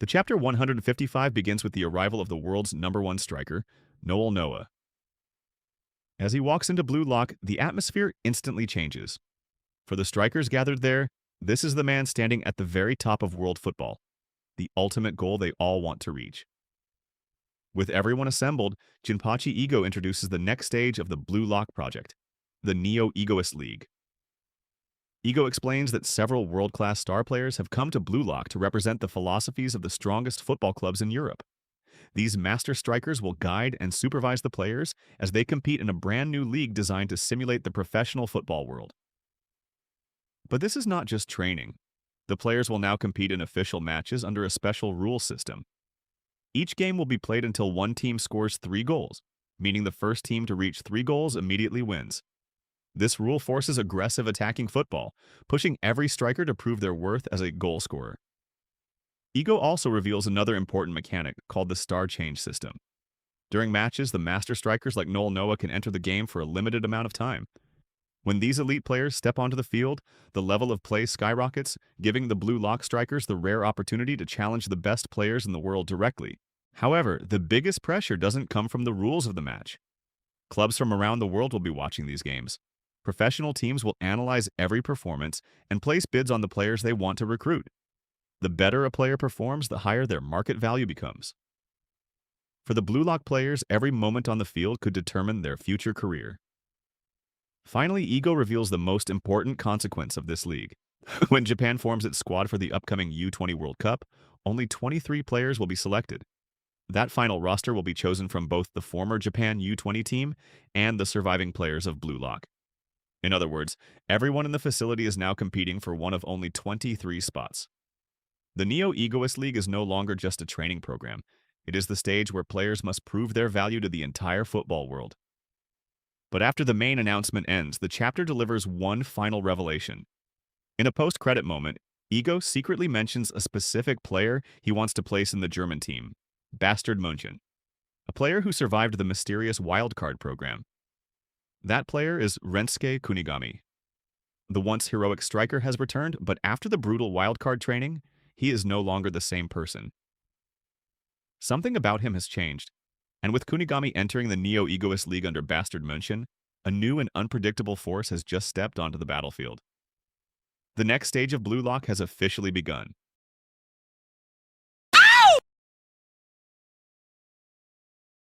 The chapter 155 begins with the arrival of the world's #1 striker, Noel Noah. As he walks into Blue Lock, the atmosphere instantly changes. For the strikers gathered there, this is the man standing at the very top of world football, the ultimate goal they all want to reach. With everyone assembled, Jinpachi Ego introduces the next stage of the Blue Lock project, the Neo-Egoist League. Ego explains that several world-class star players have come to Blue Lock to represent the philosophies of the strongest football clubs in Europe. These master strikers will guide and supervise the players as they compete in a brand new league designed to simulate the professional football world. But this is not just training. The players will now compete in official matches under a special rule system. Each game will be played until one team scores 3 goals, meaning the first team to reach 3 goals immediately wins. This rule forces aggressive attacking football, pushing every striker to prove their worth as a goal scorer. Ego also reveals another important mechanic called the star change system. During matches, the master strikers like Noel Noah can enter the game for a limited amount of time. When these elite players step onto the field, the level of play skyrockets, giving the Blue Lock strikers the rare opportunity to challenge the best players in the world directly. However, the biggest pressure doesn't come from the rules of the match. Clubs from around the world will be watching these games. Professional teams will analyze every performance and place bids on the players they want to recruit. The better a player performs, the higher their market value becomes. For the Blue Lock players, every moment on the field could determine their future career. Finally, Ego reveals the most important consequence of this league. When Japan forms its squad for the upcoming U20 World Cup, only 23 players will be selected. That final roster will be chosen from both the former Japan U20 team and the surviving players of Blue Lock. In other words, everyone in the facility is now competing for one of only 23 spots. The Neo-Egoist League is no longer just a training program. It is the stage where players must prove their value to the entire football world. But after the main announcement ends, the chapter delivers one final revelation. In a post-credit moment, Ego secretly mentions a specific player he wants to place in the German team, Bastard München, a player who survived the mysterious wildcard program. That player is Rensuke Kunigami. The once heroic striker has returned, but after the brutal wildcard training, he is no longer the same person. Something about him has changed, and with Kunigami entering the Neo-Egoist League under Bastard München, a new and unpredictable force has just stepped onto the battlefield. The next stage of Blue Lock has officially begun.